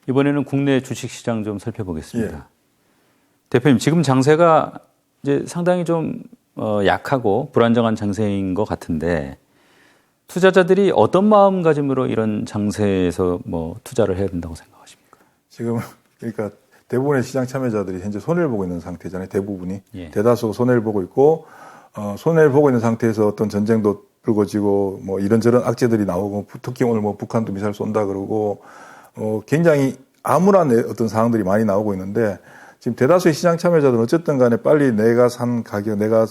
이번에는 국내 주식시장 좀 살펴보겠습니다. 예. 대표님, 지금 장세가 이제 상당히 좀 약하고 불안정한 장세인 것 같은데 투자자들이 어떤 마음가짐으로 이런 장세에서 뭐 투자를 해야 된다고 생각하십니까? 지금 그러니까 대부분의 시장 참여자들이 현재 손해를 보고 있는 상태잖아요. 대부분이. 예. 대다수 손해를 보고 있고 손해를 보고 있는 상태에서 어떤 전쟁도 불거지고 뭐 이런저런 악재들이 나오고 특히 오늘 뭐 북한도 미사일 쏜다 그러고 굉장히 암울한 어떤 상황들이 많이 나오고 있는데 지금 대다수의 시장 참여자들은 어쨌든 간에 빨리 내가 산 가격, 내가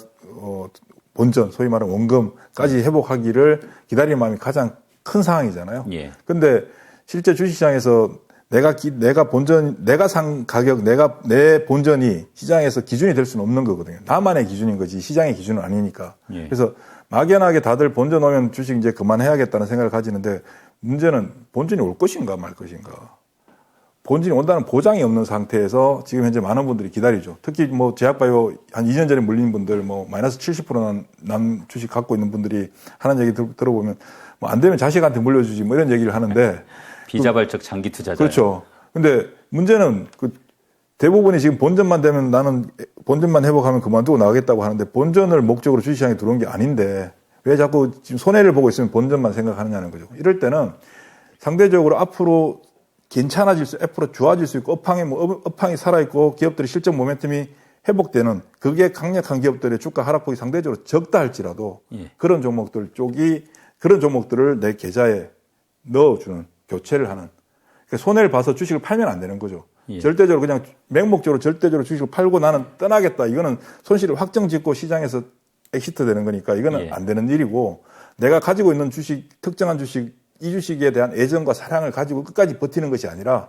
본전, 소위 말하는 원금까지 회복하기를 기다리는 마음이 가장 큰 상황이잖아요. 예. 근데 실제 주식시장에서 내가 산 가격, 내 본전이 시장에서 기준이 될 수는 없는 거거든요. 나만의 기준인 거지 시장의 기준은 아니니까. 예. 그래서 막연하게 다들 본전 오면 주식 이제 그만해야겠다는 생각을 가지는데 문제는 본전이 올 것인가 말 것인가. 본전이 온다는 보장이 없는 상태에서 지금 현재 많은 분들이 기다리죠. 특히 뭐 제약바이오 한 2년 전에 물린 분들 뭐 마이너스 70% 난 주식 갖고 있는 분들이 하는 얘기 들어보면 뭐 안 되면 자식한테 물려주지 뭐 이런 얘기를 하는데 비자발적 장기 투자자. 그렇죠. 근데 문제는 대부분이 지금 본전만 되면 나는 본전만 회복하면 그만두고 나가겠다고 하는데 본전을 목적으로 주식시장에 들어온 게 아닌데 왜 자꾸 지금 손해를 보고 있으면 본전만 생각하느냐는 거죠. 이럴 때는 상대적으로 앞으로 앞으로 좋아질 수 있고 업황이 살아있고 기업들의 실적 모멘텀이 회복되는 그게 강력한 기업들의 주가 하락폭이 상대적으로 적다 할지라도 예. 그런 종목들을 내 계좌에 넣어주는 교체를 하는 그러니까 손해를 봐서 주식을 팔면 안 되는 거죠. 예. 절대적으로 그냥 맹목적으로 절대적으로 주식을 팔고 나는 떠나겠다. 이거는 손실을 확정 짓고 시장에서 엑시트 되는 거니까 이거는 예. 안 되는 일이고 내가 가지고 있는 특정한 주식 이 주식에 대한 애정과 사랑을 가지고 끝까지 버티는 것이 아니라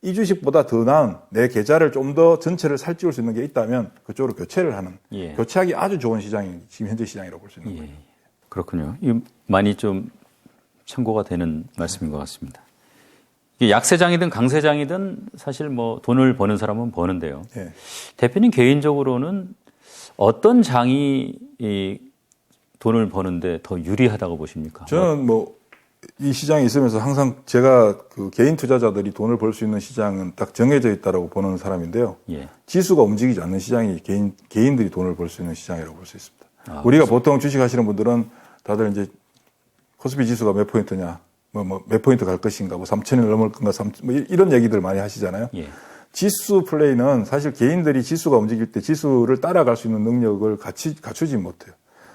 이 주식보다 더 나은 내 계좌를 좀 더 전체를 살찌울 수 있는 게 있다면 그쪽으로 교체를 하는 예. 교체하기 아주 좋은 시장이 지금 현재 시장이라고 볼 수 있는 거예요. 그렇군요. 이 많이 좀 참고가 되는 말씀인 것 같습니다. 이게 약세장이든 강세장이든 사실 뭐 돈을 버는 사람은 버는데요. 예. 대표님 개인적으로는 어떤 장이 이 돈을 버는데 더 유리하다고 보십니까? 저는 뭐 이 시장에 있으면서 항상 제가 개인 투자자들이 돈을 벌 수 있는 시장은 딱 정해져 있다라고 보는 사람인데요. 예. 지수가 움직이지 않는 시장이 개인들이 돈을 벌 수 있는 시장이라고 볼 수 있습니다. 아, 우리가 보통 주식 하시는 분들은 다들 이제 코스피 지수가 몇 포인트냐, 몇 포인트 갈 것인가, 3,000을 넘을 건가, 이런 얘기들 많이 하시잖아요. 예. 지수 플레이는 사실 개인들이 지수가 움직일 때 지수를 따라갈 수 있는 능력을 갖추지 못해요.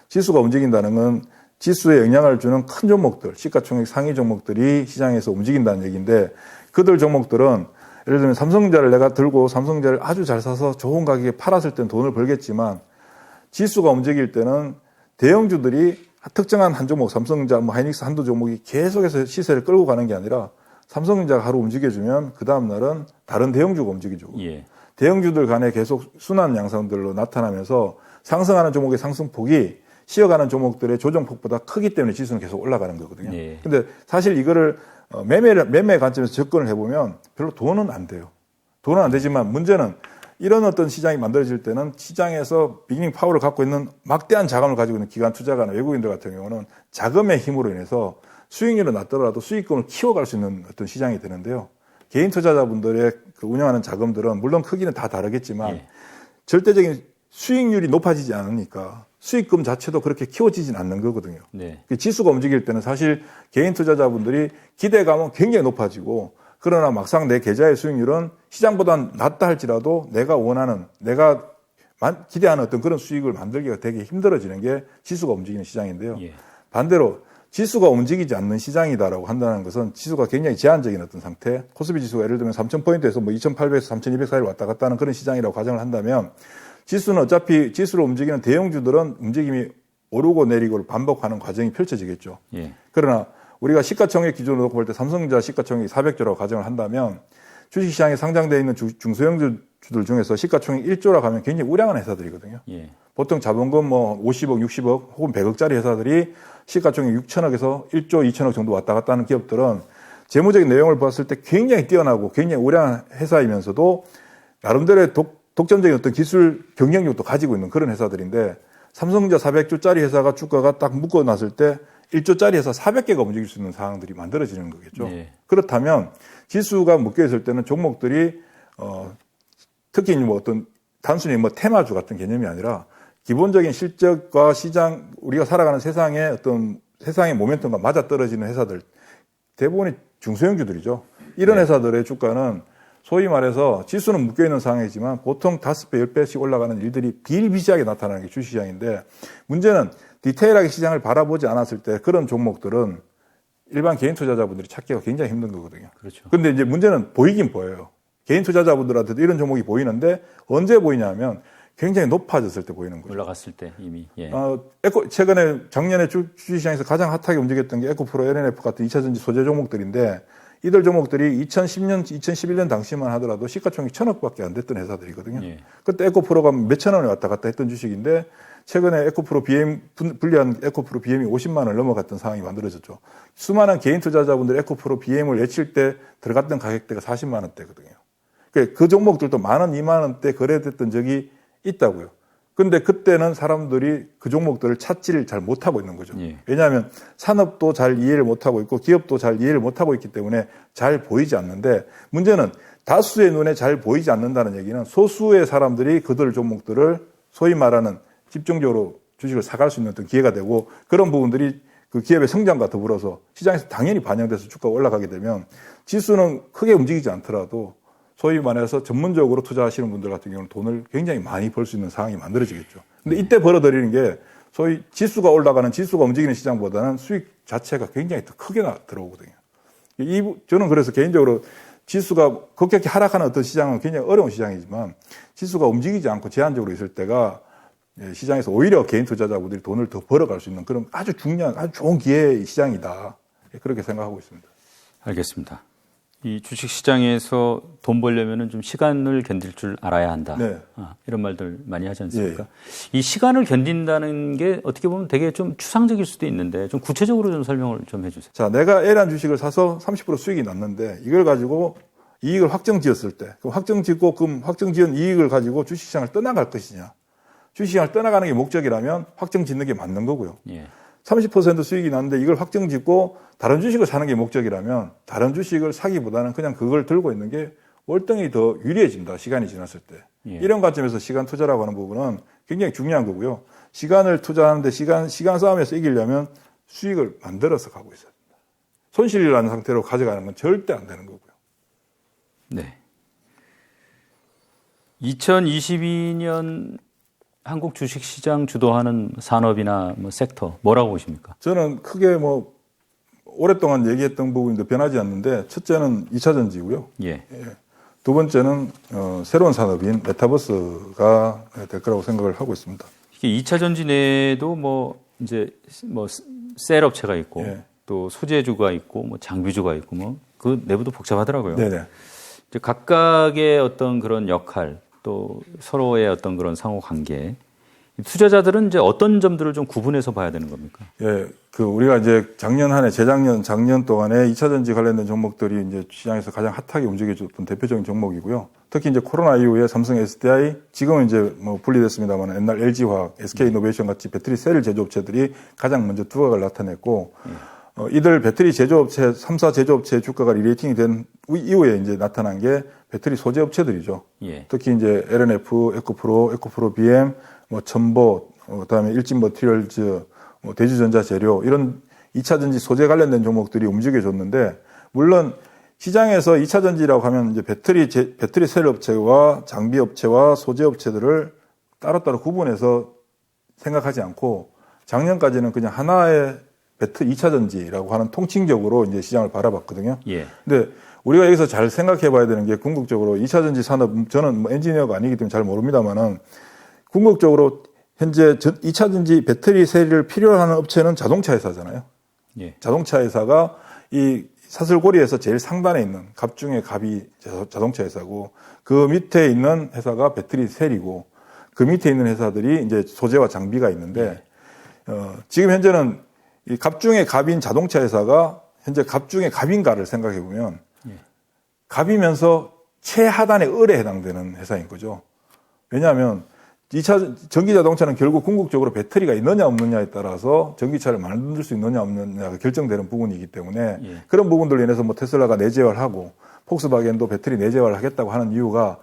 지수가 움직인다는 건 지수에 영향을 주는 큰 종목들, 시가총액 상위 종목들이 시장에서 움직인다는 얘기인데 그들 종목들은 예를 들면 삼성전자를 내가 들고 삼성전자를 아주 잘 사서 좋은 가격에 팔았을 때는 돈을 벌겠지만 지수가 움직일 때는 대형주들이 특정한 한 종목, 삼성전자, 하이닉스 한두 종목이 계속해서 시세를 끌고 가는 게 아니라 삼성전자가 하루 움직여주면 그 다음 날은 다른 대형주가 움직여주고 예. 대형주들 간에 계속 순환 양상들로 나타나면서 상승하는 종목의 상승폭이 쉬어가는 종목들의 조정폭보다 크기 때문에 지수는 계속 올라가는 거거든요. 예. 근데 사실 이거를 매매 관점에서 접근을 해보면 별로 돈은 안 돼요. 돈은 안 되지만 문제는 이런 어떤 시장이 만들어질 때는 시장에서 비기닝 파워를 갖고 있는 막대한 자금을 가지고 있는 기관 투자가나 외국인들 같은 경우는 자금의 힘으로 인해서 수익률은 낮더라도 수익금을 키워갈 수 있는 어떤 시장이 되는데요. 개인 투자자분들의 운영하는 자금들은 물론 크기는 다 다르겠지만 예. 절대적인 수익률이 높아지지 않으니까 수익금 자체도 그렇게 키워지진 않는 거거든요. 네. 지수가 움직일 때는 사실 개인 투자자분들이 기대감은 굉장히 높아지고 그러나 막상 내 계좌의 수익률은 시장보다 낮다 할지라도 내가 원하는, 내가 기대하는 어떤 그런 수익을 만들기가 되게 힘들어지는 게 지수가 움직이는 시장인데요. 예. 반대로 지수가 움직이지 않는 시장이다라고 한다는 것은 지수가 굉장히 제한적인 어떤 상태, 코스피 지수가 예를 들면 3,000포인트에서 2,800에서 3,200 사이를 왔다 갔다 하는 그런 시장이라고 가정을 한다면 지수는 어차피 지수를 움직이는 대형주들은 움직임이 오르고 내리고를 반복하는 과정이 펼쳐지겠죠. 예. 그러나 우리가 시가총액 기준으로 놓고 볼 때 삼성전자 시가총액이 400조라고 가정을 한다면 주식시장에 상장되어 있는 중소형주들 중에서 시가총액 1조라고 하면 굉장히 우량한 회사들이거든요. 예. 보통 자본금 50억, 60억 혹은 100억짜리 회사들이 시가총액 6천억에서 1조, 2천억 정도 왔다 갔다 하는 기업들은 재무적인 내용을 봤을 때 굉장히 뛰어나고 굉장히 우량한 회사이면서도 나름대로의 독점적인 어떤 기술 경쟁력도 가지고 있는 그런 회사들인데 삼성전자 400조짜리 회사가 주가가 딱 묶어놨을 때 1조짜리 해서 400개가 움직일 수 있는 상황들이 만들어지는 거겠죠. 네. 그렇다면 지수가 묶여 있을 때는 종목들이 특히 뭐 어떤 단순히 뭐 테마주 같은 개념이 아니라 기본적인 실적과 시장, 우리가 살아가는 세상의 어떤 세상의 모멘텀과 맞아떨어지는 회사들, 대부분이 중소형주들이죠. 이런 네. 회사들의 주가는 소위 말해서 지수는 묶여있는 상황이지만 보통 5배, 10배씩 올라가는 일들이 비일비재하게 나타나는 게 주시장인데, 문제는 디테일하게 시장을 바라보지 않았을 때 그런 종목들은 일반 개인 투자자분들이 찾기가 굉장히 힘든 거거든요. 그렇죠. 근데 이제 문제는 보이긴 보여요. 개인 투자자분들한테도 이런 종목이 보이는데 언제 보이냐면 굉장히 높아졌을 때 보이는 거죠. 올라갔을 때 이미. 예. 최근에 작년에 주식시장에서 가장 핫하게 움직였던 게 에코프로, LNF 같은 2차전지 소재 종목들인데, 이들 종목들이 2010년, 2011년 당시만 하더라도 시가총액 1,000억밖에 안 됐던 회사들이거든요. 예. 그때 에코프로가 몇천 원에 왔다 갔다 했던 주식인데, 최근에 에코프로 BM, 분리한 에코프로 BM이 50만 원을 넘어갔던 상황이 만들어졌죠. 수많은 개인 투자자분들 에코프로 BM을 외칠 때 들어갔던 가격대가 40만 원대거든요. 그 종목들도 만 원, 2만 원대 거래됐던 적이 있다고요. 근데 그때는 사람들이 그 종목들을 찾지를 잘 못하고 있는 거죠. 예. 왜냐하면 산업도 잘 이해를 못하고 있고 기업도 잘 이해를 못하고 있기 때문에 잘 보이지 않는데, 문제는 다수의 눈에 잘 보이지 않는다는 얘기는 소수의 사람들이 그들 종목들을 소위 말하는 집중적으로 주식을 사갈 수 있는 어떤 기회가 되고, 그런 부분들이 그 기업의 성장과 더불어서 시장에서 당연히 반영돼서 주가가 올라가게 되면 지수는 크게 움직이지 않더라도 소위 말해서 전문적으로 투자하시는 분들 같은 경우는 돈을 굉장히 많이 벌 수 있는 상황이 만들어지겠죠. 근데 이때 벌어들이는 게 소위 지수가 올라가는, 지수가 움직이는 시장보다는 수익 자체가 굉장히 더 크게 들어오거든요. 저는 그래서 개인적으로 지수가 급격히 하락하는 어떤 시장은 굉장히 어려운 시장이지만, 지수가 움직이지 않고 제한적으로 있을 때가 시장에서 오히려 개인 투자자분들이 돈을 더 벌어갈 수 있는 그런 아주 중요한, 아주 좋은 기회의 시장이다. 그렇게 생각하고 있습니다. 알겠습니다. 이 주식 시장에서 돈 벌려면은 좀 시간을 견딜 줄 알아야 한다. 네. 이런 말들 많이 하지 않습니까? 예. 이 시간을 견딘다는 게 어떻게 보면 되게 좀 추상적일 수도 있는데, 좀 구체적으로 좀 설명을 좀 해주세요. 자, 내가 A라는 주식을 사서 30% 수익이 났는데, 이걸 가지고 이익을 확정 지었을 때, 그럼 확정 짓고, 그럼 확정 지은 이익을 가지고 주식시장을 떠나갈 것이냐. 주식시장을 떠나가는 게 목적이라면 확정 짓는 게 맞는 거고요. 예. 30% 수익이 났는데 이걸 확정 짓고 다른 주식을 사는 게 목적이라면 다른 주식을 사기보다는 그냥 그걸 들고 있는 게 월등히 더 유리해진다, 시간이 지났을 때. 예. 이런 관점에서 시간 투자라고 하는 부분은 굉장히 중요한 거고요. 시간을 투자하는데 시간 싸움에서 이기려면 수익을 만들어서 가고 있어야 됩니다. 손실이 나는 상태로 가져가는 건 절대 안 되는 거고요. 네. 2022년 한국 주식시장 주도하는 산업이나 뭐 섹터 뭐라고 보십니까? 저는 크게 뭐 오랫동안 얘기했던 부분인데 변하지 않는데, 첫째는 2차전지고요. 예. 두 번째는 새로운 산업인 메타버스가 될 거라고 생각을 하고 있습니다. 이게 2차 전지 내에도 뭐 이제 뭐 셀 업체가 있고 예. 또 소재주가 있고 뭐 장비주가 있고 뭐 그 내부도 복잡하더라고요. 네네. 이제 각각의 어떤 그런 역할, 또 서로의 어떤 그런 상호 관계, 투자자들은 이제 어떤 점들을 좀 구분해서 봐야 되는 겁니까? 예, 우리가 이제 작년 한 해, 작년 동안에 2차전지 관련된 종목들이 이제 시장에서 가장 핫하게 움직여줬던 대표적인 종목이고요. 특히 이제 코로나 이후에 삼성 SDI, 지금은 이제 뭐 분리됐습니다만 옛날 LG화학, SK이노베이션 같이 배터리 셀 제조업체들이 가장 먼저 두각을 나타냈고, 이들 배터리 제조업체, 3사 제조업체 주가가 리레이팅이 된 이후에 이제 나타난 게 배터리 소재 업체들이죠. 예. 특히 이제 LNF, 에코프로 BM, 뭐 첨보, 그다음에 일진 머티리얼즈, 뭐 대주전자 재료, 이런 2차 전지 소재 관련된 종목들이 움직여줬는데, 물론 시장에서 2차 전지라고 하면 이제 배터리 셀 업체와 장비 업체와 소재 업체들을 따로따로 구분해서 생각하지 않고, 작년까지는 그냥 하나의 2차 전지라고 하는 통칭적으로 이제 시장을 바라봤거든요. 예. 근데 우리가 여기서 잘 생각해 봐야 되는 게, 궁극적으로 2차 전지 산업, 저는 뭐 엔지니어가 아니기 때문에 잘 모릅니다만은, 궁극적으로 현재 2차 전지 배터리 셀을 필요로 하는 업체는 자동차 회사잖아요. 예. 자동차 회사가 이 사슬고리에서 제일 상단에 있는 갑 중에 갑이 자동차 회사고, 그 밑에 있는 회사가 배터리 셀이고, 그 밑에 있는 회사들이 이제 소재와 장비가 있는데, 지금 현재는 이 갑 중에 갑인 자동차 회사가 현재 갑 중에 갑인가를 생각해 보면, 갑이면서 최하단의 을에 해당되는 회사인 거죠. 왜냐하면 전기 자동차는 결국 궁극적으로 배터리가 있느냐 없느냐에 따라서 전기차를 만들 수 있느냐 없느냐가 결정되는 부분이기 때문에 예. 그런 부분들로 인해서 뭐 테슬라가 내재화를 하고 폭스바겐도 배터리 내재화를 하겠다고 하는 이유가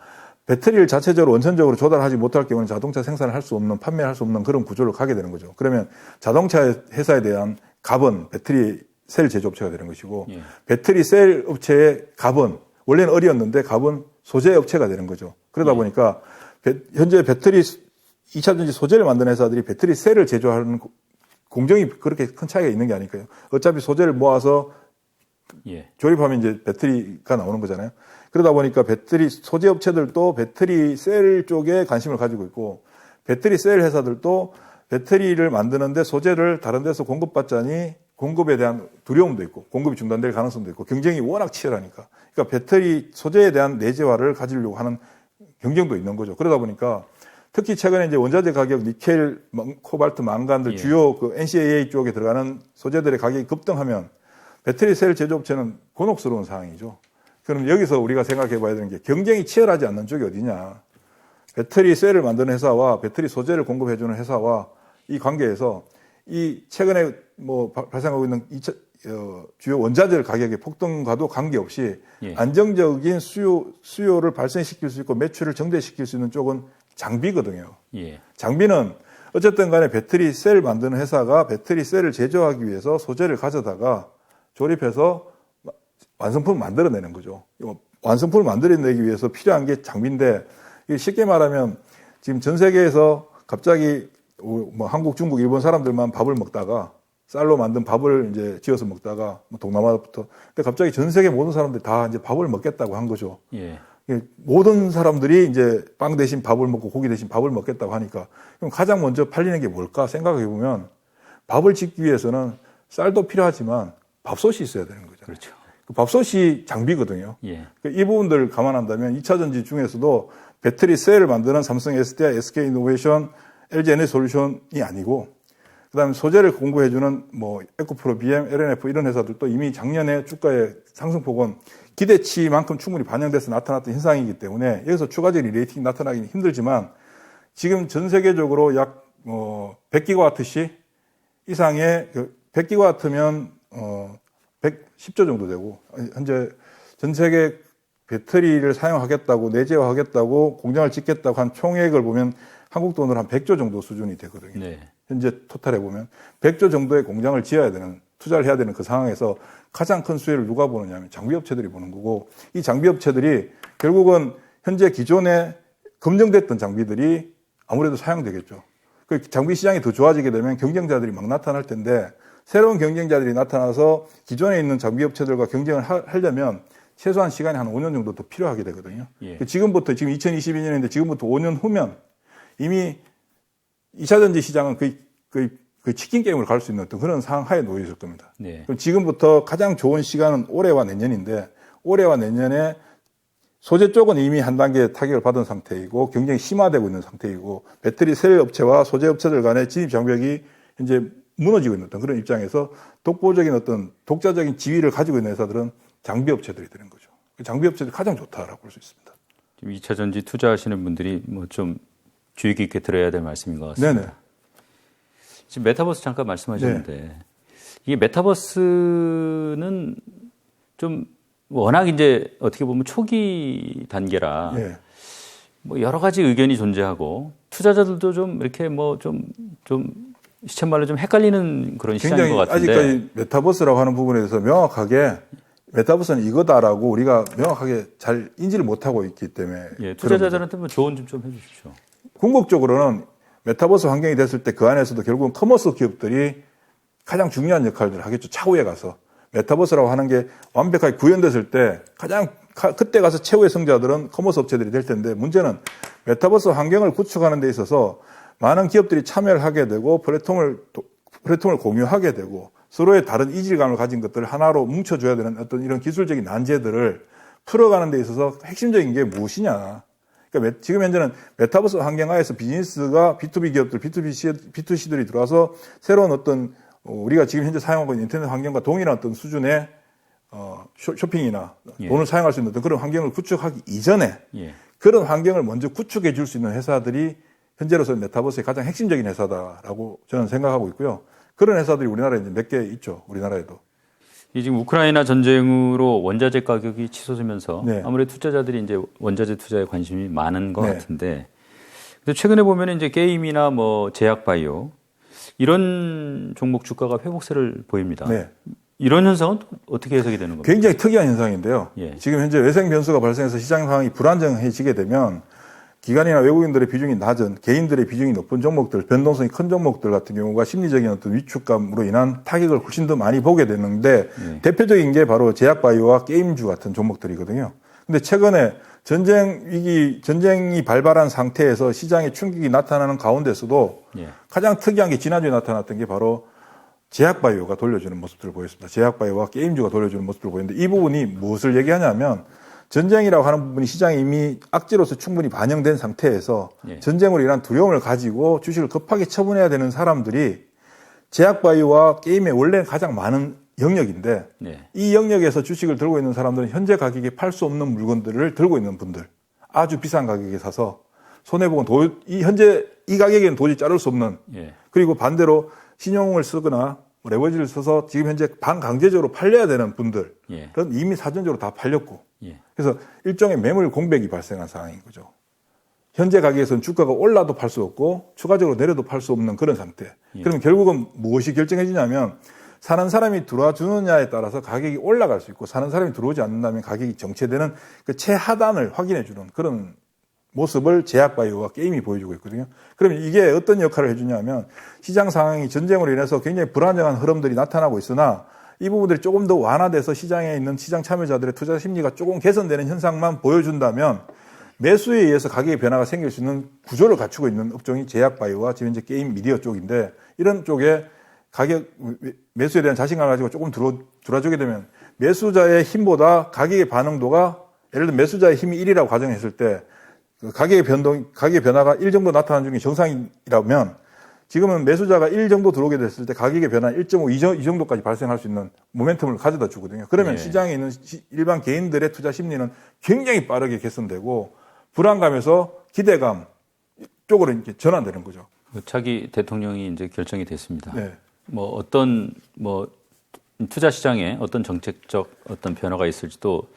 배터리를 자체적으로 원천적으로 조달하지 못할 경우는 자동차 생산을 할 수 없는, 판매할 수 없는 그런 구조를 가게 되는 거죠. 그러면 자동차 회사에 대한 갑은 배터리 셀 제조업체가 되는 것이고 예. 배터리 셀 업체의 갑은 원래는 을이었는데 갑은 소재 업체가 되는 거죠. 그러다 보니까 현재 배터리 2차전지 소재를 만드는 회사들이 배터리 셀을 제조하는 공정이 그렇게 큰 차이가 있는 게 아닐까요? 어차피 소재를 모아서 예. 조립하면 이제 배터리가 나오는 거잖아요. 그러다 보니까 배터리 소재 업체들도 배터리 셀 쪽에 관심을 가지고 있고 배터리 셀 회사들도 배터리를 만드는데 소재를 다른 데서 공급받자니 공급에 대한 두려움도 있고 공급이 중단될 가능성도 있고 경쟁이 워낙 치열하니까 그러니까 배터리 소재에 대한 내재화를 가지려고 하는 경쟁도 있는 거죠. 그러다 보니까 특히 최근에 이제 원자재 가격 니켈, 코발트, 망간들 예. 주요 그 NCAA 쪽에 들어가는 소재들의 가격이 급등하면 배터리 셀 제조업체는 곤혹스러운 상황이죠. 그럼 여기서 우리가 생각해 봐야 되는 게 경쟁이 치열하지 않는 쪽이 어디냐. 배터리 셀을 만드는 회사와 배터리 소재를 공급해 주는 회사와 이 관계에서 이 최근에 뭐 발생하고 있는 주요 원자재 가격의 폭등과도 관계없이 예. 안정적인 수요를 발생시킬 수 있고 매출을 정대시킬 수 있는 쪽은 장비거든요. 예. 장비는 어쨌든 간에 배터리 셀 만드는 회사가 배터리 셀을 제조하기 위해서 소재를 가져다가 조립해서 완성품을 만들어내는 거죠. 완성품을 만들어내기 위해서 필요한 게 장비인데 쉽게 말하면 지금 전 세계에서 갑자기 뭐 한국, 중국, 일본 사람들만 밥을 먹다가 쌀로 만든 밥을 이제 지어서 먹다가 뭐 동남아부터 근데 갑자기 전 세계 모든 사람들이 다 이제 밥을 먹겠다고 한 거죠. 예. 모든 사람들이 이제 빵 대신 밥을 먹고 고기 대신 밥을 먹겠다고 하니까 그럼 가장 먼저 팔리는 게 뭘까 생각해 보면 밥을 짓기 위해서는 쌀도 필요하지만 밥솥이 있어야 되는 거죠. 그렇죠. 그 밥솥이 장비거든요. 예. 이 부분들 감안한다면 2차 전지 중에서도 배터리 셀을 만드는 삼성 SDI, SK 이노베이션, LG 에너지솔루션이 아니고 그다음에 소재를 공급해주는 뭐 에코프로, BM, LNF 이런 회사들도 이미 작년에 주가의 상승폭은 기대치만큼 충분히 반영돼서 나타났던 현상이기 때문에 여기서 추가적인 레이팅이 나타나기는 힘들지만 지금 전 세계적으로 약 100기가와트시 이상의 100기가와트면 110조 정도 되고 현재 전 세계 배터리를 사용하겠다고 내재화하겠다고 공장을 짓겠다고 한 총액을 보면 한국 돈으로 한 100조 정도 수준이 되거든요. 네. 현재 토탈해 보면 100조 정도의 공장을 지어야 되는 투자를 해야 되는 그 상황에서 가장 큰 수혜를 누가 보느냐 하면 장비업체들이 보는 거고 이 장비업체들이 결국은 현재 기존에 검증됐던 장비들이 아무래도 사용되겠죠. 그 장비 시장이 더 좋아지게 되면 경쟁자들이 막 나타날 텐데 새로운 경쟁자들이 나타나서 기존에 있는 장비업체들과 경쟁을 하려면 최소한 시간이 한 5년 정도 더 필요하게 되거든요. 예. 지금부터 지금 2022년인데 지금부터 5년 후면 이미 2차 전지 시장은 거의 치킨 게임으로 갈 수 있는 어떤 그런 상황 하에 놓여 있을 겁니다. 네. 그럼 지금부터 가장 좋은 시간은 올해와 내년인데 올해와 내년에 소재 쪽은 이미 한 단계 타격을 받은 상태이고 경쟁이 심화되고 있는 상태이고 배터리 셀 업체와 소재 업체들 간의 진입 장벽이 현재 무너지고 있는 어떤 그런 입장에서 독보적인 어떤 독자적인 지위를 가지고 있는 회사들은 장비 업체들이 되는 거죠. 장비 업체들이 가장 좋다라고 볼 수 있습니다. 지금 2차 전지 투자하시는 분들이 뭐 좀 주의 깊게 들어야 될 말씀인 것 같습니다. 네네. 지금 메타버스 잠깐 말씀하셨는데 이게 메타버스는 좀 워낙 이제 어떻게 보면 초기 단계라 네. 뭐 여러 가지 의견이 존재하고 투자자들도 좀 이렇게 뭐 좀 시쳇말로 좀 헷갈리는 그런 시장인 것 같은데 아직까지 메타버스라고 하는 부분에 대해서 명확하게 메타버스는 이거다라고 우리가 명확하게 잘 인지를 못하고 있기 때문에 예, 투자자들한테 뭐 조언 좀 해주십시오. 궁극적으로는 메타버스 환경이 됐을 때 그 안에서도 결국은 커머스 기업들이 가장 중요한 역할들을 하겠죠. 차후에 가서. 메타버스라고 하는 게 완벽하게 구현됐을 때 그때 가서 최후의 승자들은 커머스 업체들이 될 텐데 문제는 메타버스 환경을 구축하는 데 있어서 많은 기업들이 참여를 하게 되고 플랫폼을 공유하게 되고 서로의 다른 이질감을 가진 것들을 하나로 뭉쳐줘야 되는 어떤 이런 기술적인 난제들을 풀어가는 데 있어서 핵심적인 게 무엇이냐. 그러니까 지금 현재는 메타버스 환경 하에서 비즈니스가 B2B 기업들, B2C들이 들어와서 새로운 어떤 우리가 지금 현재 사용하고 있는 인터넷 환경과 동일한 어떤 수준의 쇼핑이나 예. 돈을 사용할 수 있는 어떤 그런 환경을 구축하기 이전에 예. 그런 환경을 먼저 구축해 줄 수 있는 회사들이 현재로서는 메타버스의 가장 핵심적인 회사다라고 저는 생각하고 있고요. 그런 회사들이 우리나라에 이제 몇 개 있죠. 우리나라에도. 이 지금 우크라이나 전쟁으로 원자재 가격이 치솟으면서 네. 아무래도 투자자들이 이제 원자재 투자에 관심이 많은 것 네. 같은데, 근데 최근에 보면 이제 게임이나 뭐 제약 바이오 이런 종목 주가가 회복세를 보입니다. 네. 이런 현상은 또 어떻게 해석이 되는 겁니까? 굉장히 특이한 현상인데요. 예. 지금 현재 외생 변수가 발생해서 시장 상황이 불안정해지게 되면 기관이나 외국인들의 비중이 낮은 개인들의 비중이 높은 종목들, 변동성이 큰 종목들 같은 경우가 심리적인 어떤 위축감으로 인한 타격을 훨씬 더 많이 보게 되는데 대표적인 게 바로 제약바이오와 게임주 같은 종목들이거든요. 근데 최근에 전쟁이 발발한 상태에서 시장에 충격이 나타나는 가운데서도 예. 가장 특이한 게 지난주에 나타났던 게 바로 제약바이오가 돌려주는 모습들을 보였습니다. 제약바이오와 게임주가 돌려주는 모습들을 보였는데 이 부분이 무엇을 얘기하냐면 전쟁이라고 하는 부분이 시장에 이미 악재로서 충분히 반영된 상태에서 예. 전쟁으로 인한 두려움을 가지고 주식을 급하게 처분해야 되는 사람들이 제약바이오와 게임에 원래 가장 많은 영역인데 네. 이 영역에서 주식을 들고 있는 사람들은 현재 가격에 팔 수 없는 물건들을 들고 있는 분들, 아주 비싼 가격에 사서 손해보건 현재 이 가격에는 도저히 자를 수 없는, 예. 그리고 반대로 신용을 쓰거나 레버리지를 써서 지금 현재 반강제적으로 팔려야 되는 분들, 예. 그건 이미 사전적으로 다 팔렸고, 예. 그래서 일종의 매물 공백이 발생한 상황인 거죠. 현재 가격에서는 주가가 올라도 팔 수 없고 추가적으로 내려도 팔 수 없는 그런 상태. 예. 그러면 결국은 무엇이 결정해지냐면 사는 사람이 들어와 주느냐에 따라서 가격이 올라갈 수 있고 사는 사람이 들어오지 않는다면 가격이 정체되는 그 최하단을 확인해 주는 그런 모습을 제약바이오와 게임이 보여주고 있거든요. 그러면 이게 어떤 역할을 해주냐면 시장 상황이 전쟁으로 인해서 굉장히 불안정한 흐름들이 나타나고 있으나 이 부분들이 조금 더 완화돼서 시장에 있는 시장 참여자들의 투자 심리가 조금 개선되는 현상만 보여준다면 매수에 의해서 가격의 변화가 생길 수 있는 구조를 갖추고 있는 업종이 제약바이오와 지금 현재 게임 미디어 쪽인데 이런 쪽에 가격 매수에 대한 자신감을 가지고 조금 들어주게 되면 매수자의 힘보다 가격의 반응도가 예를 들어 매수자의 힘이 1이라고 가정했을 때 가격의 변화가 1 정도 나타나는 중에 정상이라면 지금은 매수자가 1 정도 들어오게 됐을 때 가격의 변화 1.5, 이 정도까지 발생할 수 있는 모멘텀을 가져다 주거든요. 그러면 예. 시장에 있는 일반 개인들의 투자 심리는 굉장히 빠르게 개선되고 불안감에서 기대감 쪽으로 이렇게 전환되는 거죠. 차기 대통령이 이제 결정이 됐습니다. 네. 뭐 어떤 뭐 투자 시장에 어떤 정책적 어떤 변화가 있을지도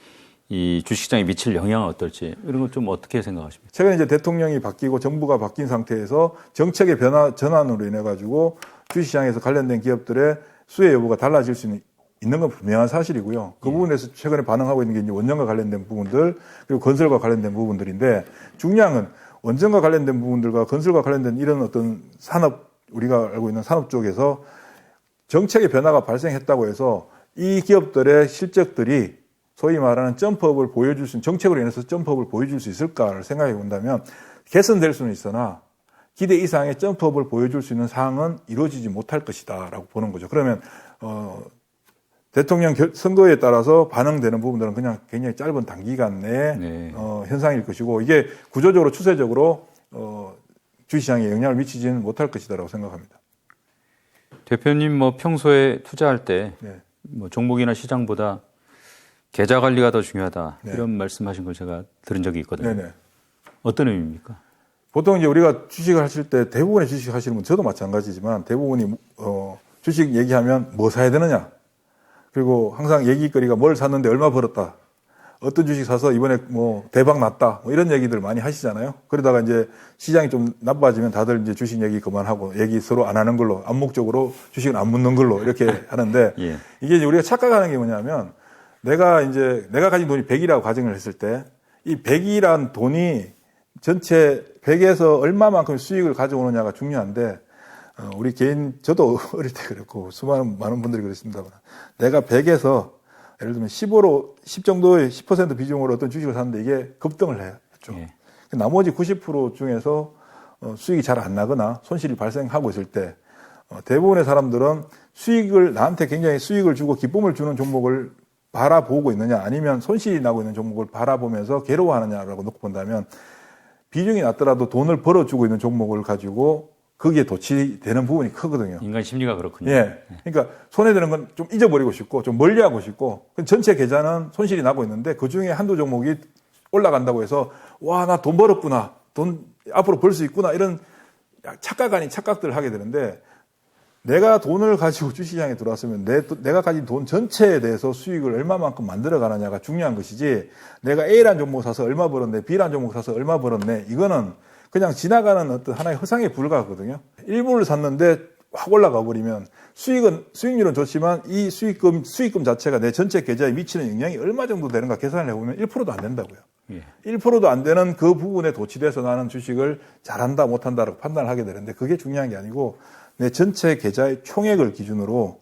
이 주식시장에 미칠 영향은 어떨지 이런 건 좀 어떻게 생각하십니까? 최근에 이제 대통령이 바뀌고 정부가 바뀐 상태에서 정책의 전환으로 인해 가지고 주식시장에서 관련된 기업들의 수혜 여부가 달라질 수 있는 건 분명한 사실이고요. 그 부분에서 최근에 반응하고 있는 게 이제 원전과 관련된 부분들 그리고 건설과 관련된 부분들인데 중요한 건 원전과 관련된 부분들과 건설과 관련된 이런 어떤 산업 우리가 알고 있는 산업 쪽에서 정책의 변화가 발생했다고 해서 이 기업들의 실적들이 소위 말하는 점프업을 보여줄 수 있는 정책으로 인해서 점프업을 보여줄 수 있을까를 생각해 본다면 개선될 수는 있으나 기대 이상의 점프업을 보여줄 수 있는 사항은 이루어지지 못할 것이다라고 보는 거죠. 그러면 대통령 선거에 따라서 반영되는 부분들은 그냥 굉장히 짧은 단기간 내에 네. 현상일 것이고 이게 구조적으로 추세적으로 주식시장에 영향을 미치지는 못할 것이다라고 생각합니다. 대표님 뭐 평소에 투자할 때 네. 뭐 종목이나 시장보다 계좌 관리가 더 중요하다 네. 이런 말씀하신 걸 제가 들은 적이 있거든요. 네네. 어떤 의미입니까? 보통 이제 우리가 주식을 하실 때 대부분의 주식 하시는 분 저도 마찬가지지만 대부분이 주식 얘기하면 뭐 사야 되느냐 그리고 항상 얘기거리가 뭘 샀는데 얼마 벌었다 어떤 주식 사서 이번에 뭐 대박 났다 뭐 이런 얘기들 많이 하시잖아요. 그러다가 이제 시장이 좀 나빠지면 다들 이제 주식 얘기 그만하고 얘기 서로 안 하는 걸로 암묵적으로 주식은 안 묻는 걸로 이렇게 하는데 예. 이게 이제 우리가 착각하는 게 뭐냐면 내가 가진 돈이 100이라고 가정을 했을 때 이 100이란 돈이 전체 100에서 얼마만큼 수익을 가져오느냐가 중요한데 우리 저도 어릴 때 그랬고 많은 분들이 그랬습니다만 내가 100에서 예를 들면 10 정도의 10% 비중으로 어떤 주식을 샀는데 이게 급등을 했죠. 예. 나머지 90% 중에서 수익이 잘 안 나거나 손실이 발생하고 있을 때 대부분의 사람들은 나한테 굉장히 수익을 주고 기쁨을 주는 종목을 바라보고 있느냐 아니면 손실이 나고 있는 종목을 바라보면서 괴로워하느냐라고 놓고 본다면 비중이 낮더라도 돈을 벌어주고 있는 종목을 가지고 거기에 도취되는 부분이 크거든요. 인간 심리가 그렇군요. 예. 그러니까 손에 드는 건 좀 잊어버리고 싶고 좀 멀리하고 싶고 전체 계좌는 손실이 나고 있는데 그중에 한두 종목이 올라간다고 해서 와, 나 돈 벌었구나. 돈 앞으로 벌 수 있구나 이런 착각 아닌 착각들을 하게 되는데 내가 돈을 가지고 주식시장에 들어왔으면 내가 가진 돈 전체에 대해서 수익을 얼마만큼 만들어 가느냐가 중요한 것이지 내가 A라는 종목 사서 얼마 벌었네, B라는 종목 사서 얼마 벌었네 이거는 그냥 지나가는 어떤 하나의 허상에 불과하거든요. 일부를 샀는데 확 올라가 버리면 수익률은 좋지만 이 수익금 자체가 내 전체 계좌에 미치는 영향이 얼마 정도 되는가 계산을 해보면 1%도 안 된다고요. 예. 1%도 안 되는 그 부분에 도취돼서 나는 주식을 잘한다 못한다라고 판단을 하게 되는데 그게 중요한 게 아니고 내 전체 계좌의 총액을 기준으로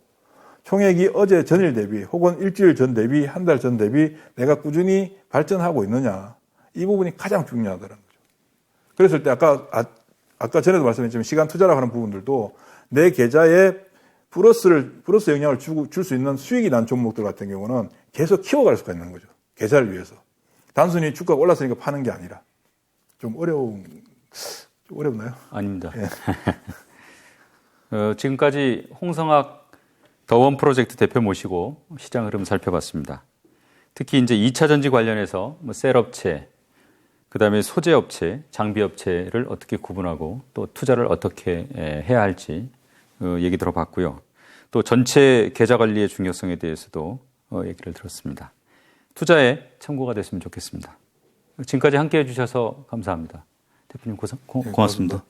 총액이 어제 전일 대비 혹은 일주일 전 대비 한 달 전 대비 내가 꾸준히 발전하고 있느냐 이 부분이 가장 중요하다는 거죠. 그랬을 때 아까 전에도 말씀했지만 시간 투자라고 하는 부분들도 내 계좌에 플러스 영향을 줄 수 있는 수익이 난 종목들 같은 경우는 계속 키워갈 수가 있는 거죠. 계좌를 위해서. 단순히 주가가 올랐으니까 파는 게 아니라. 좀 어렵나요? 아닙니다. 예. 지금까지 홍성학 더원 프로젝트 대표 모시고 시장 흐름 살펴봤습니다. 특히 이제 2차 전지 관련해서 셀업체, 그다음에 소재업체, 장비업체를 어떻게 구분하고 또 투자를 어떻게 해야 할지 얘기 들어봤고요. 또 전체 계좌 관리의 중요성에 대해서도 얘기를 들었습니다. 투자에 참고가 됐으면 좋겠습니다. 지금까지 함께해 주셔서 감사합니다. 대표님 고맙습니다.